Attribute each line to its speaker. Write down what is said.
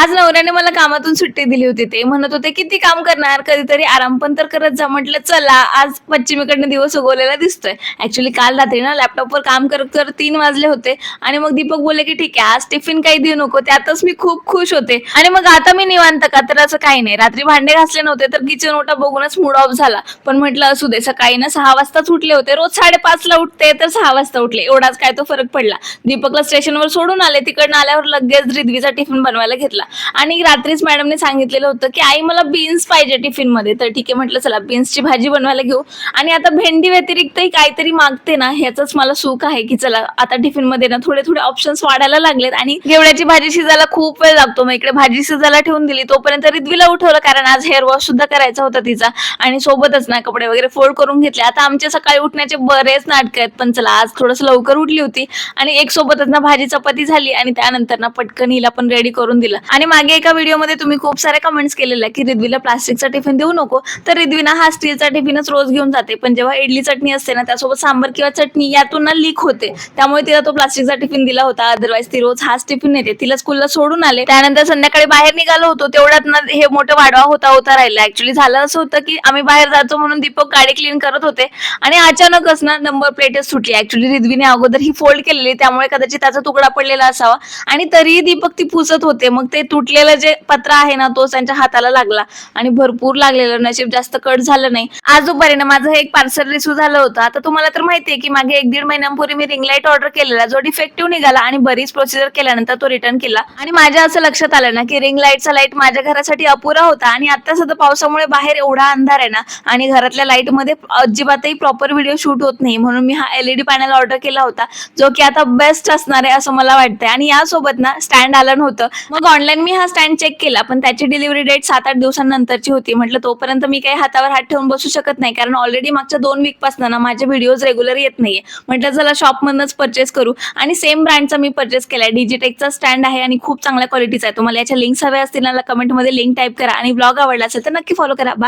Speaker 1: आज नवऱ्याने मला कामातून सुट्टी दिली होती. ते म्हणत होते, "किती काम करणार? कधीतरी आराम पण तर करत जा." म्हटलं, "चला, आज पश्चिमेकडनं दिवस उगवलेला दिसतोय." ॲक्चुअली काल रात्री ना लॅपटॉपवर काम करत-करत 3 वाजले होते आणि मग दीपक बोलले, की "ठीक आहे, आज टिफिन काही देऊ नको." त्यातच मी खूप खुश होते आणि मग आता मी निवांत का? तर असं काही नाही. रात्री भांडे घासले नव्हते, तर किचन ओटा बघूनच मूड ऑफ झाला. पण म्हटलं असू दे, सकाळी ना 6 वाजताच उठले होते. रोज 5:30 ला उठते, तर 6 वाजता उठले. एवढाच काय तो फरक पडला. दीपकला स्टेशनवर सोडून आले. तिकडनं आल्यावर लगेच रिद्वीचा टिफिन बनवायला घेतला. आणि रात्रीच मॅडमने सांगितलेलं होतं, की "आई मला बीन्स पाहिजे टिफिनमध्ये." तर ठीक आहे म्हटलं चला बीन्सची भाजी बनवायला घेऊ आणि आता भेंडी व्यतिरिक्तही काहीतरी मागते ना, ह्याचंच मला सुख आहे, की चला आता टिफिनमध्ये ना थोडे-थोडे ऑप्शन्स वाढायला लागलेत आणि घेवड्याची भाजी शिजायला खूप वेळ लागतो. मग इकडे भाजी शिजायला ठेवून दिली. तोपर्यंत रिद्वीला उठवलं कारण आज हेअर वॉश सुद्धा करायचा होता तिचा आणि सोबतच ना कपडे वगैरे फोल्ड करून घेतले. आता आमचे सकाळी उठण्याचे बरेच नाटकं आहेत, पण चला आज थोडंसं लवकर उठली होती आणि एक सोबतच ना भाजी चपाती झाली आणि त्यानंतर ना पटकन हिला पण रेडी करून दिलं आणि मागे एका व्हिडिओमध्ये तुम्ही खूप सारे कमेंट्स केलेल्या की रिद्वीला प्लास्टिकचा टिफिन देऊ नको, तर रिद्वी ना हा स्टीलचा टिफिनच रोज घेऊन जाते. पण जेव्हा इडली चटणी असते ना त्यासोबत सांबर किंवा चटणी यातून ना लीक होते, त्यामुळे तिला तो प्लास्टिकचा टिफिन दिला होता. अदरवाईज ती रोज हाच टिफिन नेते. तिला स्कूलला सोडून आले, त्यानंतर संध्याकाळी बाहेर निघालो होतो, तेवढ्यात ना हे मोठं वाढवा होता राहिला. ऍक्च्युली झालं असं होतं की आम्ही बाहेर जातो म्हणून दीपक गाडी क्लीन करत होते आणि अचानकच ना नंबर प्लेटच सुटली. ऍक्च्युली रिद्वीने अगोदर ही फोल्ड केलेली, त्यामुळे कदाचित त्याचा तुकडा पडलेला असावा आणि तरीही दीपक ती पुसत होते. मग ते तुटलेलं जे पत्रा आहे ना तो त्यांच्या हाताला लागला आणि भरपूर लागलेलं. नशीब जास्त कट झालं नाही. आज दुपारी ना माझं एक पार्सल रिसीव झालं होतं. आता तुम्हाला तर माहितीये की मागे 1-1.5 महिन्यांपूर्वी मी रिंग लाईट ऑर्डर केलेला, जो डिफेक्टिव्ह निघाला आणि बरीच प्रोसिजर केल्यानंतर तो रिटर्न केला आणि माझ्या असं लक्षात आलं ना की रिंग लाईटचा लाईट माझ्या घरासाठी अपुरा होता आणि आता सध्या पावसामुळे बाहेर एवढा अंधार आहे ना आणि घरातल्या लाईट मध्ये अजिबातही प्रॉपर व्हिडिओ शूट होत नाही, म्हणून मी हा एलईडी पॅनल ऑर्डर केला होता, जो की आता बेस्ट असणार आहे असं मला वाटतंय. आणि यासोबत ना स्टँड आलं नव्हतं. मग ऑनलाईन मी हा स्टँड चेक केला, पण त्याची डिलिव्हरी डेट 7-8 दिवसांनंतरची होती. म्हटलं तोपर्यंत मी काही हातावर हात ठेवून बसू शकत नाही, कारण ऑलरेडी मागच्या 2 वीक पासून ना माझे व्हिडिओज रेग्युलर येत नाहीये. म्हटलं चला शॉपमधनच परचेस करू आणि सेम ब्रँडचा मी परचेस केलाय. डिजिटेकचा स्टँड आहे आणि खूप चांगल्या क्वालिटीचा आहे. तुम्हाला याच्या लिंक्स हव्या असतील ना कमेंटमध्ये लिंक टाईप करा आणि ब्लॉग आवडला असेल तर नक्की फॉलो करा. बाय.